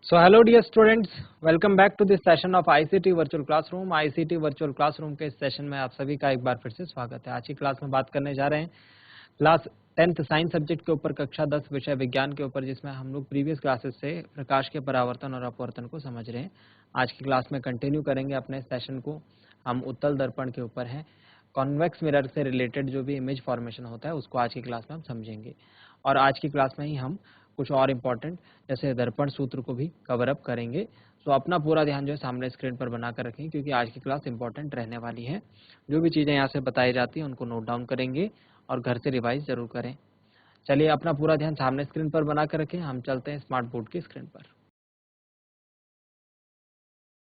So hello dear students, welcome back to this session of ICT Virtual Classroom। ICT Virtual Classroom के इस session में आप सभी का एक बार फिर से स्वागत है। आज की क्लास में बात करने जा रहे हैं क्लास 10th साइंस सब्जेक्ट के ऊपर कक्षा 10 विषय विज्ञान के ऊपर, जिसमें हम लोग प्रीवियस क्लासेस से प्रकाश के परावर्तन और अपवर्तन को समझ रहे हैं। आज की क्लास में कंटिन्यू करेंगे अपने सेशन को। हम उत्तल दर्पण के ऊपर हैं, कॉन्वेक्स मिरर से रिलेटेड जो भी इमेज फॉर्मेशन होता है उसको आज की क्लास में हम समझेंगे। और आज की क्लास में ही हम कुछ और इम्पोर्टेंट जैसे दर्पण सूत्र को भी कवर अप करेंगे। सो अपना पूरा ध्यान जो है सामने स्क्रीन पर बनाकर रखें, क्योंकि आज की क्लास इंपॉर्टेंट रहने वाली है। जो भी चीज़ें यहाँ से बताई जाती हैं उनको नोट डाउन करेंगे और घर से रिवाइज जरूर करें। चलिए अपना पूरा ध्यान सामने स्क्रीन पर बनाकर रखें। हम चलते हैं स्मार्ट बोर्ड की स्क्रीन पर।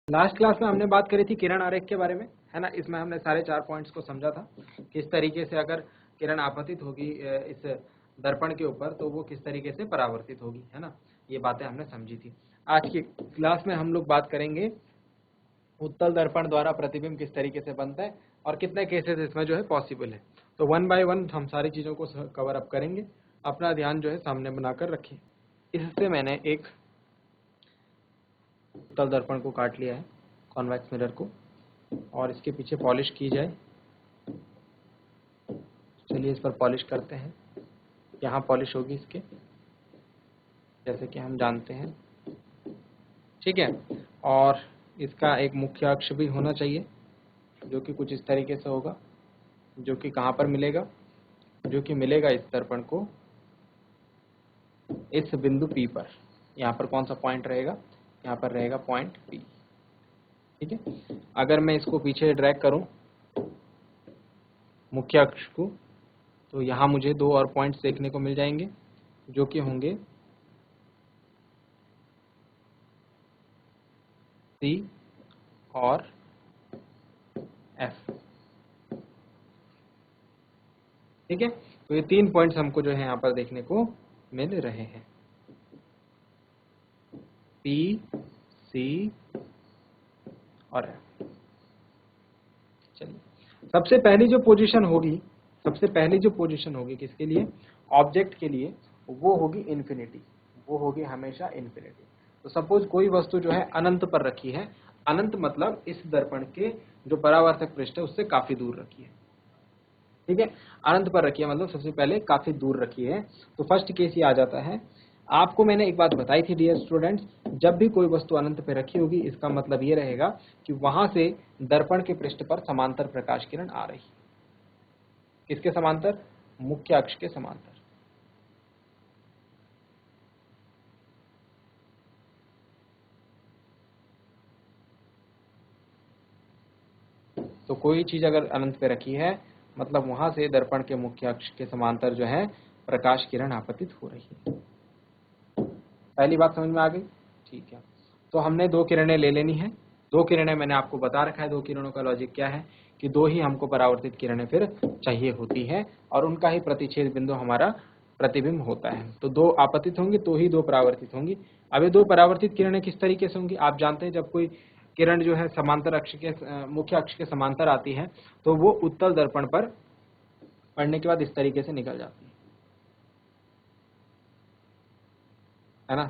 लास्ट क्लास में हमने बात करी थी किरण आरेख के बारे में, है ना। इसमें हमने सारे 4 पॉइंट्स को समझा था, किस तरीके से अगर किरण आपतित होगी इस दर्पण के ऊपर तो वो किस तरीके से परावर्तित होगी, है ना। ये बातें हमने समझी थी। आज की क्लास में हम लोग बात करेंगे उत्तल दर्पण द्वारा प्रतिबिंब किस तरीके से बनता है और कितने केसेस इसमें जो है पॉसिबल है। तो 1 बाय 1 हम सारी चीज़ों को कवर अप करेंगे। अपना ध्यान जो है सामने बनाकर रखें। इससे मैंने एक उत्तल दर्पण को काट लिया है, कॉन्वेक्स मिरर को, और इसके पीछे पॉलिश की जाए। चलिए इस पर पॉलिश करते हैं। यहाँ पॉलिश होगी इसके, जैसे कि हम जानते हैं, ठीक है। और इसका एक मुख्य अक्ष भी होना चाहिए जो कि कुछ इस तरीके से होगा, जो कि कहाँ पर मिलेगा, जो कि मिलेगा इस दर्पण को इस बिंदु P पर। यहाँ पर कौन सा पॉइंट रहेगा, यहाँ पर रहेगा पॉइंट P, ठीक है। अगर मैं इसको पीछे ड्रैग करूं मुख्य अक्ष को, तो यहाँ मुझे 2 और पॉइंट्स देखने को मिल जाएंगे जो कि होंगे C और F, ठीक है। तो ये 3 पॉइंट्स हमको जो है यहाँ पर देखने को मिल रहे हैं, P, C और F। चलिए सबसे पहली जो पोजीशन होगी किसके लिए, ऑब्जेक्ट के लिए, वो होगी इन्फिनिटी, वो होगी हमेशा इन्फिनिटी। तो सपोज कोई वस्तु जो है अनंत पर रखी है, अनंत मतलब इस दर्पण के जो परावर्तक पृष्ठ है उससे काफी दूर रखी है, ठीक है। अनंत पर रखी है मतलब सबसे पहले काफी दूर रखी है। तो फर्स्ट केस ये आ जाता है। आपको मैंने एक बात बताई थी डियर स्टूडेंट्स, जब भी कोई वस्तु अनंत पे रखी होगी इसका मतलब ये रहेगा कि वहां से दर्पण के पृष्ठ पर समांतर प्रकाश किरण आ रही है। किसके समांतर, मुख्य अक्ष के समांतर। तो कोई चीज अगर अनंत पे रखी है मतलब वहां से दर्पण के मुख्य अक्ष के समांतर जो है प्रकाश किरण आपतित हो रही है। पहली बात समझ में आ गई, ठीक है। तो हमने 2 किरणें ले लेनी है। 2 किरणें मैंने आपको बता रखा है। 2 किरणों का लॉजिक क्या है कि 2 ही हमको परावर्तित किरणें फिर चाहिए होती है और उनका ही प्रतिच्छेद बिंदु हमारा प्रतिबिंब होता है। तो 2 आपतित होंगी तो ही 2 परावर्तित होंगी। अब ये 2 परावर्तित किरणें किस तरीके से होंगी, आप जानते हैं जब कोई किरण जो है समांतर अक्ष के मुख्य अक्ष के समांतर आती है तो वो उत्तल दर्पण पर पड़ने के बाद इस तरीके से निकल जाती है ना।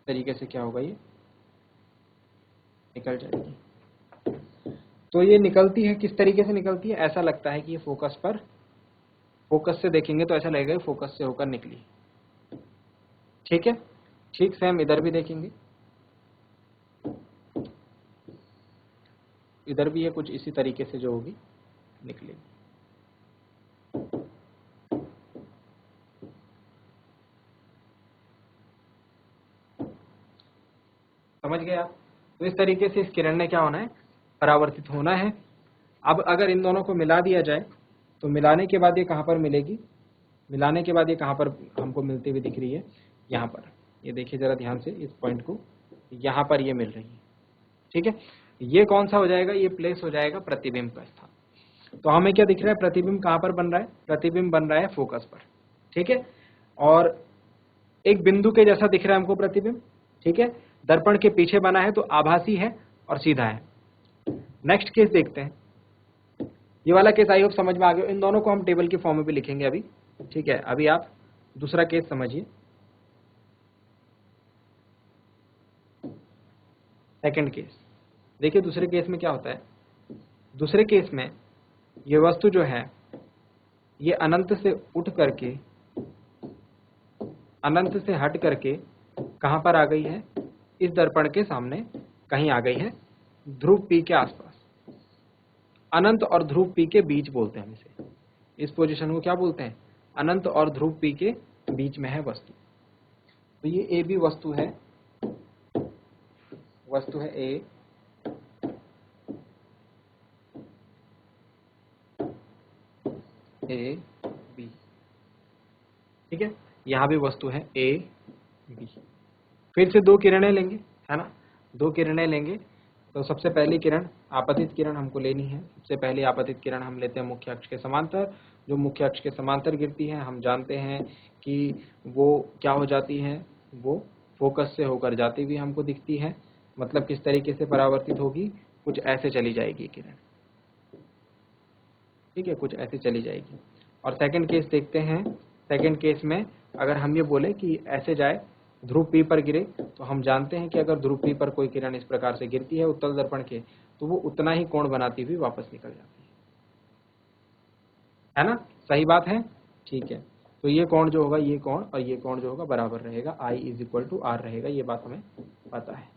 तरीके से क्या होगा, ये निकल जाएगी। तो ये निकलती है, किस तरीके से निकलती है, ऐसा लगता है कि ये फोकस से देखेंगे तो ऐसा लगेगा फोकस से होकर निकली, ठीक है। ठीक से हम इधर भी देखेंगे, इधर भी ये कुछ इसी तरीके से जो होगी निकलेगी। समझ गए आप। तो इस तरीके से इस किरण ने क्या होना है, परावर्तित होना है। अब अगर इन दोनों को मिला दिया जाए तो मिलाने के बाद ये कहां पर मिलेगी, मिलाने के बाद ये कहां पर हमको मिलती हुई दिख रही है, यहाँ पर। ये देखिए जरा ध्यान से इस पॉइंट को, यहाँ पर ये मिल रही है, ठीक है। ये कौन सा हो जाएगा, ये प्लेस हो जाएगा प्रतिबिंब का स्थान। तो हमें क्या दिख रहा है, प्रतिबिंब कहां पर बन रहा है, प्रतिबिंब बन रहा है फोकस पर, ठीक है। और एक बिंदु के जैसा दिख रहा है हमको प्रतिबिंब, ठीक है। दर्पण के पीछे बना है तो आभासी है और सीधा है। नेक्स्ट केस देखते हैं। ये वाला केस आई होप समझ में आ गया। इन दोनों को हम टेबल के फॉर्म में भी लिखेंगे अभी, ठीक है। अभी आप दूसरा केस समझिए। सेकंड केस देखिए, दूसरे केस में क्या होता है, दूसरे केस में ये वस्तु जो है ये अनंत से उठ करके, अनंत से हट करके कहां पर आ गई है, इस दर्पण के सामने कहीं आ गई है, ध्रुव P के आसपास। अनंत और ध्रुव P के बीच बोलते हैं हम इसे, इस पोजीशन को क्या बोलते हैं, अनंत और ध्रुव P के बीच में है वस्तु। तो ये ए बी वस्तु है, वस्तु है ए, ए बी, ठीक है, यहां भी वस्तु है ए बी। फिर से दो किरणें लेंगे, है ना, दो किरणें लेंगे। तो सबसे पहली किरण आपतित किरण हमको लेनी है। सबसे पहली आपतित किरण हम लेते हैं मुख्य अक्ष के समांतर। जो मुख्य अक्ष के समांतर गिरती है हम जानते हैं कि वो क्या हो जाती है, वो फोकस से होकर जाती हुई हमको दिखती है। मतलब किस तरीके से परावर्तित होगी, कुछ ऐसे चली जाएगी किरण, ठीक है, कुछ ऐसे चली जाएगी। और सेकंड केस देखते हैं। सेकंड केस में अगर हम ये बोले कि ऐसे जाए, ध्रुव P पर गिरे, तो हम जानते हैं कि अगर ध्रुव P पर कोई किरण इस प्रकार से गिरती है उत्तल दर्पण के, तो वो उतना ही कोण बनाती हुई वापस निकल जाती है ना, सही बात है, ठीक है। तो ये कोण जो होगा, ये कोण और ये कोण जो होगा बराबर रहेगा, I = R रहेगा, ये बात हमें पता है।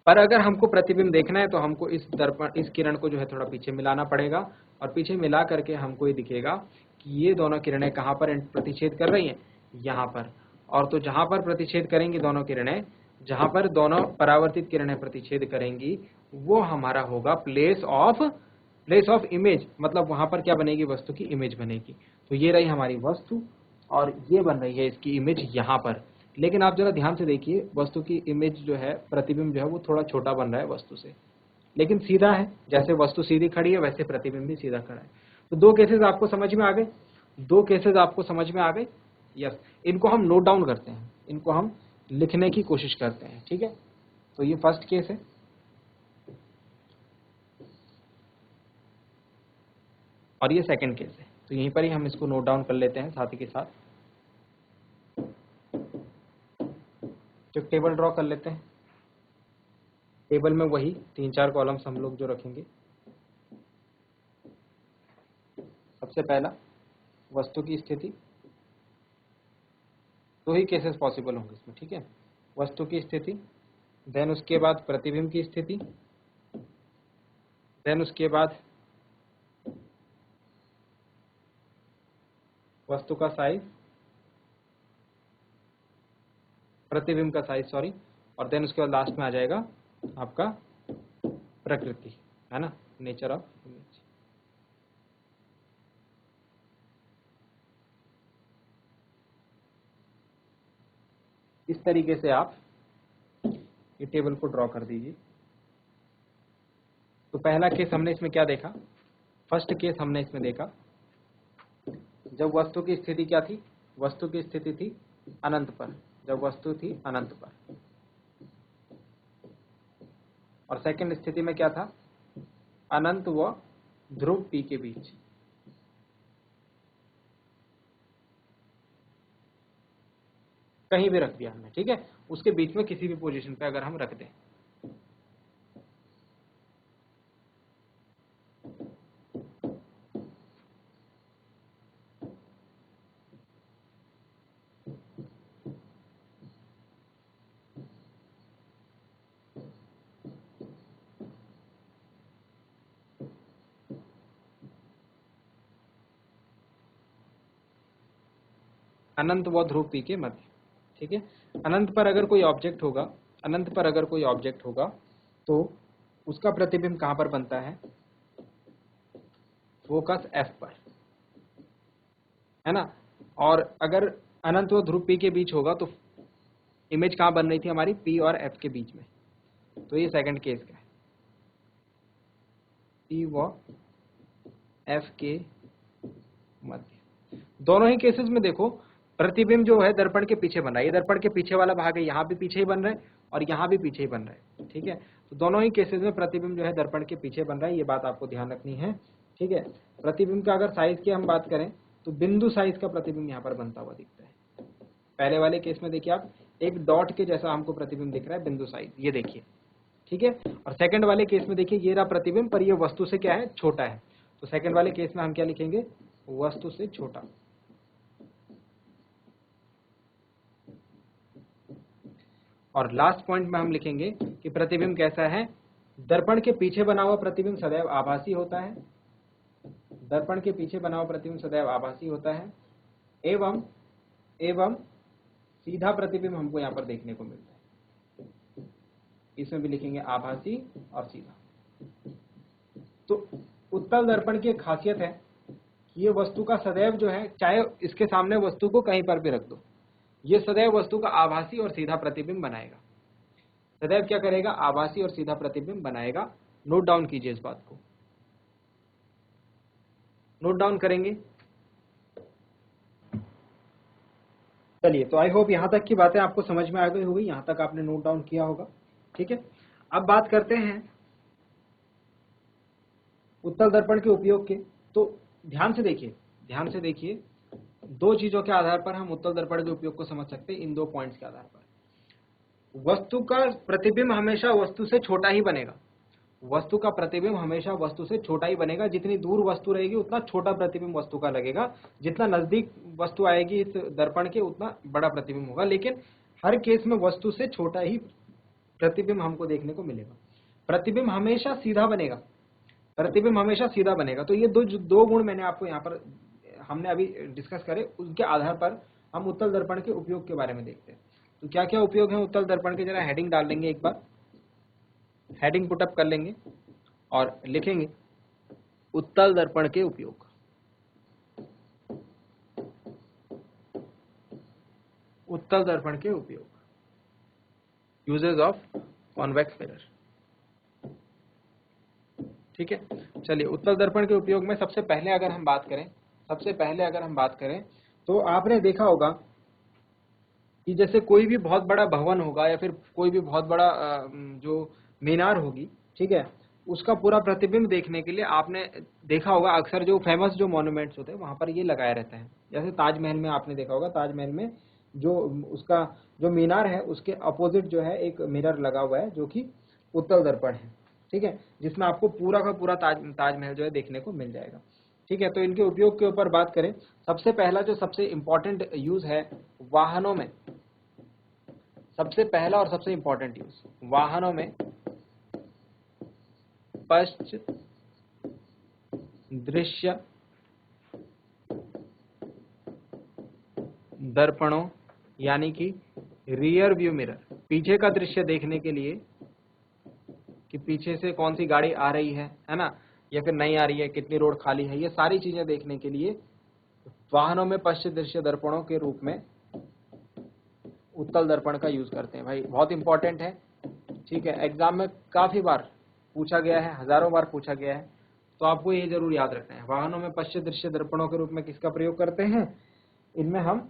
पर अगर हमको प्रतिबिंब देखना है तो हमको इस दर्पण, इस किरण को जो है थोड़ा पीछे मिलाना पड़ेगा, और पीछे मिला करके हमको ये दिखेगा कि ये दोनों किरणें कहाँ पर प्रतिच्छेद कर रही हैं, यहाँ पर। और तो जहां पर प्रतिच्छेद करेंगी दोनों किरणें, जहां पर दोनों परावर्तित किरणें प्रतिच्छेद करेंगी, वो हमारा होगा प्लेस ऑफ इमेज। मतलब वहां पर क्या बनेगी, वस्तु की इमेज बनेगी। तो ये रही हमारी वस्तु और ये बन रही है इसकी इमेज यहाँ पर। लेकिन आप जरा ध्यान से देखिए, वस्तु की इमेज जो है, प्रतिबिंब जो है वो थोड़ा छोटा बन रहा है वस्तु से, लेकिन सीधा है। जैसे वस्तु सीधी खड़ी है वैसे प्रतिबिंब भी सीधा खड़ा है। तो दो केसेस आपको समझ में आ गए, दो केसेस आपको समझ में आ गए। यस, इनको हम नोट डाउन करते हैं, इनको हम लिखने की कोशिश करते हैं, ठीक है। तो ये फर्स्ट केस है, और ये सेकंड केस है। तो यहीं पर ही हम इसको नोट डाउन कर लेते हैं साथ ही के साथ। तो टेबल ड्रॉ कर लेते हैं। टेबल में वही 3-4 कॉलम्स हम लोग जो रखेंगे। सबसे पहला वस्तु की स्थिति, दो ही केसेस पॉसिबल होंगे इसमें, ठीक है। वस्तु की स्थिति, देन उसके बाद प्रतिबिंब की स्थिति, देन उसके बाद वस्तु का साइज, प्रतिबिंब का साइज सॉरी, और देन उसके बाद लास्ट में आ जाएगा आपका प्रकृति, है ना, नेचर ऑफ इमेज। इस तरीके से आप ये टेबल को ड्रॉ कर दीजिए। तो पहला केस हमने इसमें क्या देखा, फर्स्ट केस हमने इसमें देखा जब वस्तु की स्थिति क्या थी, वस्तु की स्थिति थी अनंत पर, जब वस्तु थी अनंत पर। और सेकंड स्थिति में क्या था, अनंत व ध्रुव P के बीच। कहीं भी रख दिया हमने, ठीक है, उसके बीच में किसी भी पोजीशन पे अगर हम रख दें। अनंत व ध्रुव P के मध्य, ठीक है। अनंत पर अगर कोई ऑब्जेक्ट होगा, अनंत पर अगर कोई ऑब्जेक्ट होगा तो उसका प्रतिबिंब कहां पर बनता है, फोकस F पर, है ना। और अगर अनंत व ध्रुव P के बीच होगा तो इमेज कहां बन रही थी हमारी, P और F के बीच में। तो ये सेकंड केस का है, P व F के मध्य। दोनों ही केसेस में देखो प्रतिबिंब जो है दर्पण के पीछे बन रहा है, ये दर्पण के पीछे वाला भाग है, यहाँ भी पीछे ही बन रहा है और यहाँ भी पीछे ही बन रहा है, ठीक है। तो दोनों ही केसेस में प्रतिबिंब जो है दर्पण के पीछे बन रहा है, ये बात आपको ध्यान रखनी है, ठीक है। प्रतिबिंब का अगर साइज की हम बात करें तो बिंदु साइज का प्रतिबिंब यहाँ पर बनता हुआ दिखता है, पहले वाले केस में देखिए आप एक डॉट के जैसा हमको प्रतिबिंब दिख रहा है, बिंदु साइज, ये देखिए, ठीक है। और सेकंड वाले केस में देखिए ये रहा प्रतिबिंब, पर ये वस्तु से क्या है, छोटा है। तो सेकंड वाले केस में हम क्या लिखेंगे, वस्तु से छोटा। और लास्ट पॉइंट में हम लिखेंगे कि प्रतिबिंब कैसा है, दर्पण के पीछे बना हुआ प्रतिबिंब सदैव आभासी होता है, दर्पण के पीछे बना हुआ प्रतिबिंब सदैव आभासी होता है, एवं सीधा प्रतिबिंब हमको यहाँ पर देखने को मिलता है। इसमें भी लिखेंगे आभासी और सीधा। तो उत्तल दर्पण की एक खासियत है कि ये वस्तु का सदैव जो है, चाहे इसके सामने वस्तु को कहीं पर भी रख दो, ये सदैव वस्तु का आभासी और सीधा प्रतिबिंब बनाएगा। सदैव क्या करेगा, आभासी और सीधा प्रतिबिंब बनाएगा। नोट डाउन कीजिए इस बात को, नोट डाउन करेंगे। चलिए, तो आई होप यहां तक की बातें आपको समझ में आ गई होगी, यहां तक आपने नोट डाउन किया होगा, ठीक है। अब बात करते हैं उत्तल दर्पण के उपयोग के। तो ध्यान से देखिए, दो चीजों के आधार पर हम उत्तल दर्पण के उपयोग को समझ सकते हैं, इन दो पॉइंट्स के आधार पर। वस्तु का प्रतिबिंब हमेशा वस्तु से छोटा ही बनेगा, वस्तु का प्रतिबिंब हमेशा वस्तु से छोटा ही बनेगा। जितनी दूर वस्तु रहेगी उतना छोटा प्रतिबिंब वस्तु का लगेगा, जितना नजदीक वस्तु आएगी इस दर्पण के उतना बड़ा प्रतिबिंब होगा। लेकिन हर केस में वस्तु से छोटा ही प्रतिबिंब हमको देखने को मिलेगा। प्रतिबिंब हमेशा सीधा बनेगा, प्रतिबिंब हमेशा सीधा बनेगा। तो ये दो गुण मैंने आपको यहाँ पर हमने अभी डिस्कस करे, उसके आधार पर हम उत्तल दर्पण के उपयोग के बारे में देखते हैं। तो क्या क्या उपयोग है उत्तल दर्पण के, जरा हेडिंग डाल लेंगे, एक बार हेडिंग पुटअप कर लेंगे और लिखेंगे उत्तल दर्पण के उपयोग। उत्तल दर्पण के उपयोग, यूजेस ऑफ कॉन्वेक्स मिरर, ठीक है। चलिए, उत्तल दर्पण के उपयोग में सबसे पहले अगर हम बात करें तो आपने देखा होगा कि जैसे कोई भी बहुत बड़ा भवन होगा या फिर कोई भी बहुत बड़ा जो मीनार होगी, ठीक है, उसका पूरा प्रतिबिंब देखने के लिए आपने देखा होगा अक्सर जो फेमस जो मॉन्यूमेंट्स होते हैं वहां पर ये लगाए रहते हैं। जैसे ताजमहल में आपने देखा होगा, ताजमहल में जो उसका जो मीनार है उसके अपोजिट जो है एक मिरर लगा हुआ है जो कि उत्तल दर्पण है, ठीक है, जिसमें आपको पूरा का पूरा ताजमहल जो है देखने को मिल जाएगा, ठीक है। तो इनके उपयोग के ऊपर बात करें, सबसे पहला जो सबसे इंपॉर्टेंट यूज है वाहनों में, सबसे पहला और सबसे इंपॉर्टेंट यूज वाहनों में पश्च दृश्य दर्पणों, यानी कि रियर व्यू मिरर, पीछे का दृश्य देखने के लिए कि पीछे से कौन सी गाड़ी आ रही है ना, या फिर नहीं आ रही है, कितनी रोड खाली है, ये सारी चीजें देखने के लिए वाहनों में पश्च दृश्य दर्पणों के रूप में उत्तल दर्पण का यूज करते हैं। भाई बहुत इंपॉर्टेंट है, ठीक है, एग्जाम में काफी बार पूछा गया है, हजारों बार पूछा गया है, तो आपको ये जरूर याद रखना है। वाहनों में पश्च दृश्य दर्पणों के रूप में किसका प्रयोग करते हैं, इनमें हम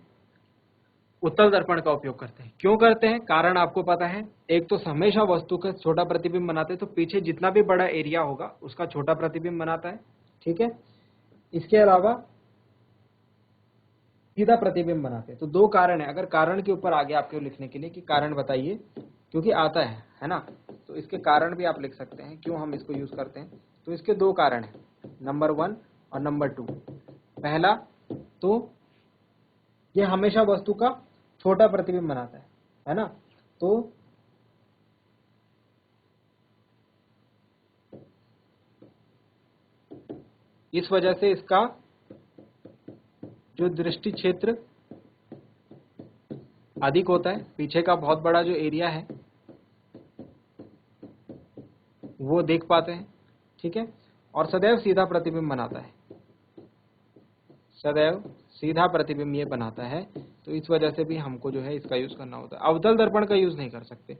उत्तल दर्पण का उपयोग करते हैं। क्यों करते हैं, कारण आपको पता है, एक तो हमेशा वस्तु का छोटा प्रतिबिंब बनाते हैं, तो पीछे जितना भी बड़ा एरिया होगा उसका छोटा प्रतिबिंब बनाता है, ठीक है। इसके अलावा सीधा प्रतिबिंब बनाते हैं। तो दो कारण है, अगर कारण के ऊपर आगे आपको लिखने के लिए कि कारण बताइए, क्योंकि आता है ना, तो इसके कारण भी आप लिख सकते हैं क्यों हम इसको यूज करते हैं। तो इसके दो कारण है, नंबर 1 और नंबर 2। पहला तो ये हमेशा वस्तु का छोटा प्रतिबिंब बनाता है ना, तो इस वजह से इसका जो दृष्टि क्षेत्र अधिक होता है, पीछे का बहुत बड़ा जो एरिया है वो देख पाते हैं, ठीक है। और सदैव सीधा प्रतिबिंब बनाता है, सदैव सीधा प्रतिबिंब ये बनाता है, तो इस वजह से भी हमको जो है इसका यूज करना होता है। अवतल दर्पण का यूज नहीं कर सकते।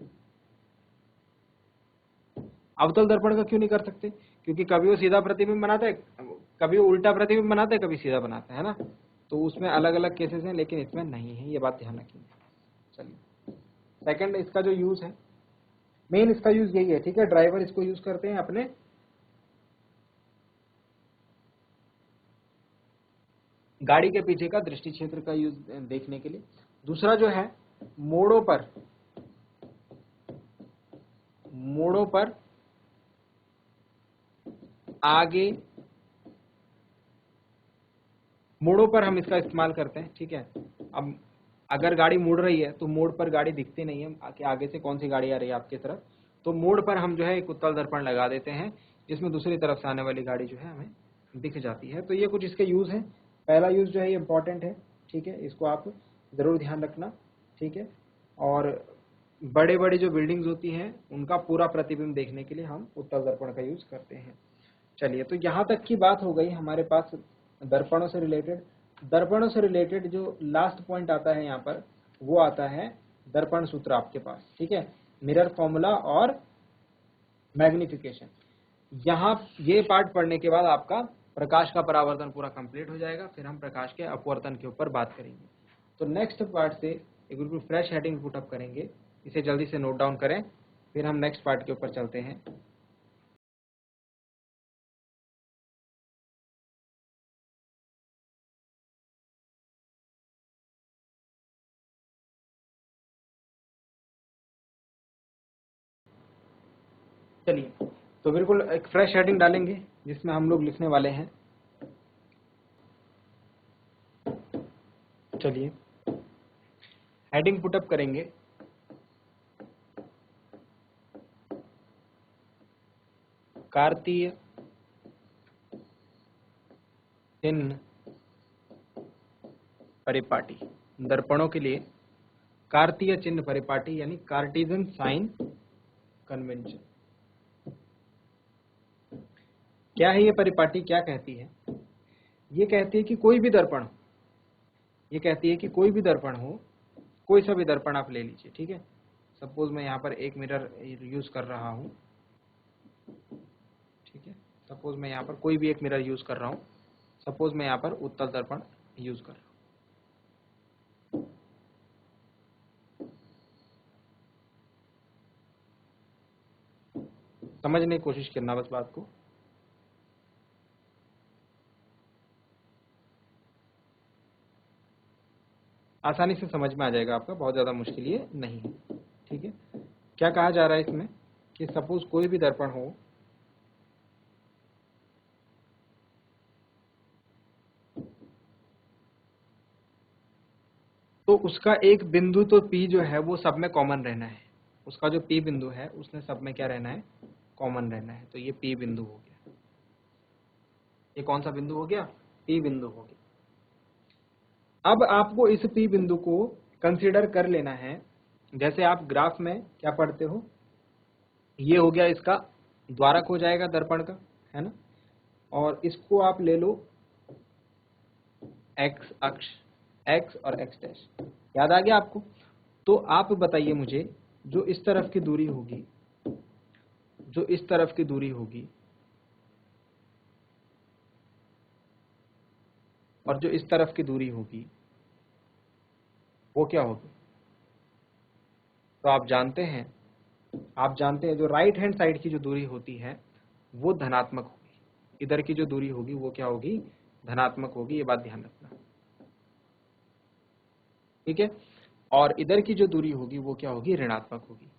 अवतल दर्पण का क्यों नहीं कर सकते, क्योंकि कभी वो सीधा प्रतिबिंब बनाता है, कभी वो उल्टा प्रतिबिंब बनाता है, कभी सीधा बनाता है ना, तो उसमें अलग अलग केसेस हैं, लेकिन इसमें नहीं है, ये बात ध्यान रखिए। चलिए, सेकंड इसका जो यूज है, मेन इसका यूज यही है, ठीक है। ड्राइवर इसको यूज करते हैं अपने गाड़ी के पीछे का दृष्टि क्षेत्र का यूज देखने के लिए। दूसरा जो है मोड़ों पर आगे, मोड़ों पर हम इसका इस्तेमाल करते हैं, ठीक है। अब अगर गाड़ी मुड़ रही है तो मोड़ पर गाड़ी दिखती नहीं है कि आगे से कौन सी गाड़ी आ रही है आपकी तरफ, तो मोड़ पर हम जो है एक उत्तल दर्पण लगा देते हैं जिसमें दूसरी तरफ से आने वाली गाड़ी जो है हमें दिख जाती है। तो ये कुछ इसके यूज है। पहला यूज जो है ये इंपॉर्टेंट है, ठीक है, इसको आप जरूर ध्यान रखना, ठीक है। और बड़े बड़े जो बिल्डिंग्स होती हैं उनका पूरा प्रतिबिंब देखने के लिए हम उत्तल दर्पण का यूज करते हैं। चलिए, तो यहाँ तक की बात हो गई हमारे पास दर्पणों से रिलेटेड। दर्पणों से रिलेटेड जो लास्ट पॉइंट आता है यहाँ पर, वो आता है दर्पण सूत्र आपके पास, ठीक है, मिरर फॉर्मूला और मैग्निफिकेशन। यहाँ ये पार्ट पढ़ने के बाद आपका प्रकाश का परावर्तन पूरा कंप्लीट हो जाएगा, फिर हम प्रकाश के अपवर्तन के ऊपर बात करेंगे। तो नेक्स्ट पार्ट से एक बिल्कुल फ्रेश हेडिंग पुटअप करेंगे, इसे जल्दी से नोट डाउन करें, फिर हम नेक्स्ट पार्ट के ऊपर चलते हैं। चलिए, तो बिल्कुल एक फ्रेश हेडिंग डालेंगे जिसमें हम लोग लिखने वाले हैं, चलिए हेडिंग पुटअप करेंगे कार्तीय चिन्ह परिपाटी। दर्पणों के लिए कार्तीय चिन्ह परिपाटी यानी कार्टेशियन साइन कन्वेंशन। क्या है ये परिपाटी, क्या कहती है? ये कहती है कि कोई भी दर्पण, ये कहती है कि कोई भी दर्पण हो, कोई सा भी दर्पण आप ले लीजिए, ठीक है। सपोज मैं यहाँ पर एक मिरर यूज कर रहा हूँ, ठीक है। सपोज मैं यहाँ पर कोई भी एक मिरर यूज कर रहा हूँ, सपोज मैं यहाँ पर उत्तल दर्पण यूज कर रहा हूँ। समझने की कोशिश करना बस बात को। आसानी से समझ में आ जाएगा आपका, बहुत ज्यादा मुश्किल ये नहीं है, ठीक है। क्या कहा जा रहा है इसमें कि सपोज कोई भी दर्पण हो, तो उसका एक बिंदु तो P जो है वो सब में कॉमन रहना है। उसका जो P बिंदु है उसने सब में क्या रहना है, कॉमन रहना है। तो ये P बिंदु हो गया। ये कौन सा बिंदु हो गया, P बिंदु हो गया। अब आपको इस P बिंदु को कंसीडर कर लेना है। जैसे आप ग्राफ में क्या पढ़ते हो, ये हो गया इसका द्वारक हो जाएगा दर्पण का, है ना। और इसको आप ले लो x अक्ष, x और x डैश, याद आ गया आपको। तो आप बताइए मुझे, जो इस तरफ की दूरी होगी, जो इस तरफ की दूरी होगी और जो इस तरफ की दूरी होगी वो क्या होगी? तो आप जानते हैं जो राइट हैंड साइड की जो दूरी होती है वो धनात्मक होगी। इधर की जो दूरी होगी वो क्या होगी, धनात्मक होगी। ये बात ध्यान रखना, ठीक है। और इधर की जो दूरी होगी वो क्या होगी, ऋणात्मक होगी,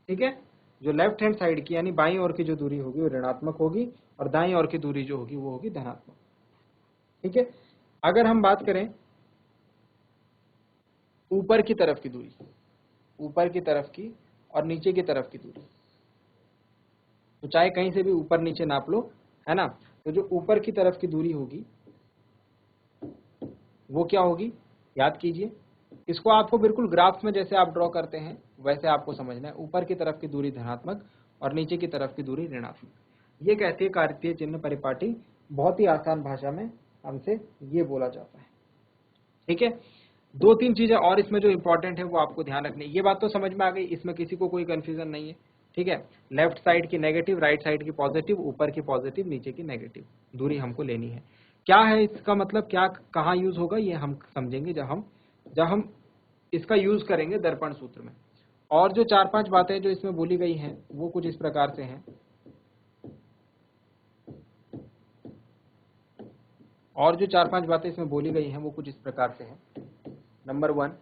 ठीक है। जो लेफ्ट हैंड साइड की यानी बाईं ओर की जो दूरी होगी वो ऋणात्मक होगी और दाईं ओर की दूरी जो होगी वो होगी धनात्मक, ठीक है। अगर हम बात करें ऊपर की तरफ की दूरी, ऊपर की तरफ की और नीचे की तरफ की दूरी, तो चाहे कहीं से भी ऊपर नीचे नाप लो, है ना। तो जो ऊपर की तरफ की दूरी होगी वो क्या होगी, याद कीजिए। इसको आपको बिल्कुल ग्राफ में जैसे आप ड्रॉ करते हैं वैसे आपको समझना है। ऊपर की तरफ की दूरी धनात्मक और नीचे की तरफ की दूरी ऋणात्मक। ये कहती है कार्तीय चिन्ह परिपाटी। बहुत ही आसान भाषा में हमसे ये बोला जाता है, ठीक है। दो तीन चीजें और इसमें जो इंपॉर्टेंट है वो आपको ध्यान रखनी है। ये बात तो समझ में आ गई, इसमें किसी को कोई कंफ्यूजन नहीं है, ठीक है। लेफ्ट साइड की नेगेटिव, राइट साइड की पॉजिटिव, ऊपर की पॉजिटिव, नीचे की नेगेटिव दूरी हमको लेनी है। क्या है इसका मतलब, क्या कहाँ यूज होगा ये हम समझेंगे जब हम इसका यूज करेंगे दर्पण सूत्र में। और जो चार पांच बातें जो इसमें बोली गई हैं वो कुछ इस प्रकार से हैं, और जो चार पांच बातें इसमें बोली गई हैं वो कुछ इस प्रकार से हैं। नंबर 1,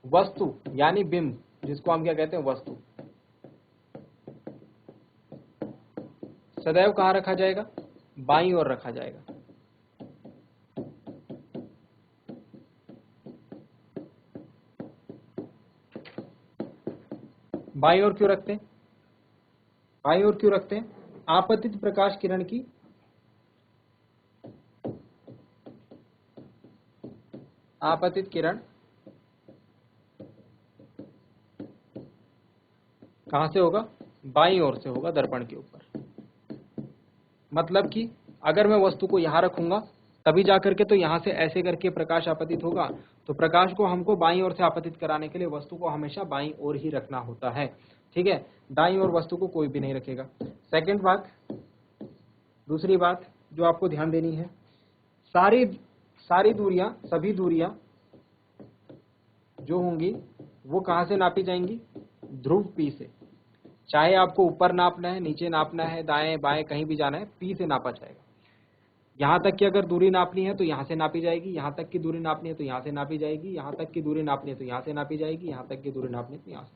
वस्तु यानी बिंब, जिसको हम क्या कहते हैं, वस्तु, सदैव कहाँ रखा जाएगा, बाईं ओर रखा जाएगा। बाईं ओर क्यों रखते हैं, बाईं ओर क्यों रखते हैं, आपतित प्रकाश किरण की आपतित किरण कहां से होगा, बाईं ओर से होगा, दर्पण के ऊपर। मतलब कि अगर मैं वस्तु को यहां रखूंगा तभी जाकर के तो यहां से ऐसे करके प्रकाश आपतित होगा, तो प्रकाश को हमको बाईं ओर से आपतित कराने के लिए वस्तु को हमेशा बाईं ओर ही रखना होता है, ठीक है। दाईं ओर वस्तु को कोई भी नहीं रखेगा। सेकंड बात, दूसरी बात जो आपको ध्यान देनी है, सारी दूरियां, सभी दूरियां जो होंगी वो कहां से नापी जाएंगी, ध्रुव P से। चाहे आपको ऊपर नापना है, नीचे नापना है, दाएं बाएं कहीं भी जाना है, P से नापा जाएगा। यहां तक की अगर दूरी नापनी है तो यहां से नापी जाएगी, यहां तक की दूरी नापनी है तो यहां से नापी जाएगी, यहां तक की दूरी नापनी है तो यहां से नापी जाएगी, यहां तक की दूरी नापनी है तो यहां से।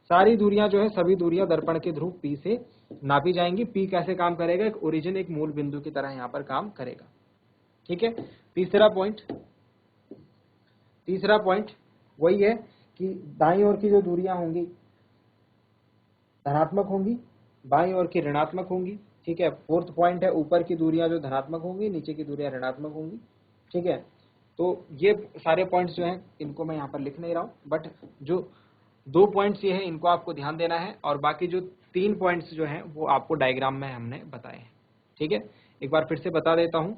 सारी दूरियां जो है, सभी दूरियां दर्पण के ध्रुव P से नापी जाएंगी। P कैसे काम करेगा, एक ओरिजिन, एक मूल बिंदु की तरह यहां पर काम करेगा, ठीक है। तीसरा पॉइंट वही है कि दाईं ओर की जो दूरियां होंगी धनात्मक होंगी, बाईं ओर की ऋणात्मक होंगी, ठीक है। फोर्थ पॉइंट है, ऊपर की दूरियां जो धनात्मक होंगी, नीचे की दूरियां ऋणात्मक होंगी, ठीक है। तो ये सारे पॉइंट्स जो हैं इनको मैं यहाँ पर लिख नहीं रहा हूँ, बट जो 2 पॉइंट्स ये हैं इनको आपको ध्यान देना है, और बाकी जो 3 पॉइंट्स जो हैं वो आपको डायग्राम में हमने बताए हैं, ठीक है। एक बार फिर से बता देता हूँ,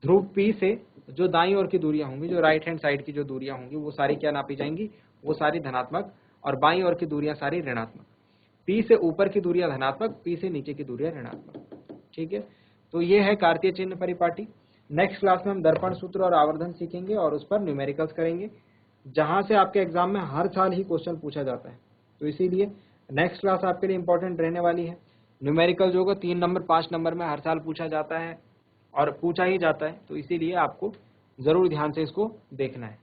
ध्रुव P से जो दाईं ओर की दूरियां होंगी, जो राइट हैंड साइड की जो दूरियां होंगी वो सारी क्या नापी जाएंगी, वो सारी धनात्मक, और बाईं ओर की दूरियां सारी ऋणात्मक। P से ऊपर की दूरियां धनात्मक, P से नीचे की दूरियां ऋणात्मक, ठीक है। तो ये है कार्तीय चिन्ह परिपाटी। नेक्स्ट क्लास में हम दर्पण सूत्र और आवर्धन सीखेंगे और उस पर न्यूमेरिकल्स करेंगे, जहां से आपके एग्जाम में हर साल ही क्वेश्चन पूछा जाता है। तो इसीलिए नेक्स्ट क्लास आपके लिए इंपॉर्टेंट रहने वाली है। न्यूमेरिकल जो होगा 3 नंबर 5 नंबर में हर साल पूछा जाता है और पूछा ही जाता है, तो इसीलिए आपको जरूर ध्यान से इसको देखना है।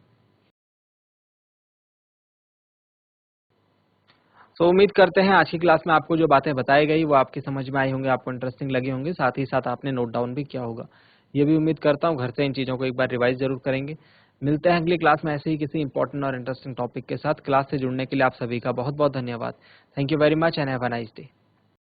तो उम्मीद करते हैं आज की क्लास में आपको जो बातें बताई गई वो आपकी समझ में आई होंगी, आपको इंटरेस्टिंग लगी होंगी, साथ ही साथ आपने नोट डाउन भी किया होगा। ये भी उम्मीद करता हूँ घर से इन चीज़ों को एक बार रिवाइज जरूर करेंगे। मिलते हैं अगली क्लास में ऐसे ही किसी इंपॉर्टेंट और इंटरेस्टिंग टॉपिक के साथ। क्लास से जुड़ने के लिए आप सभी का बहुत बहुत धन्यवाद। Thank you very much and have a nice day.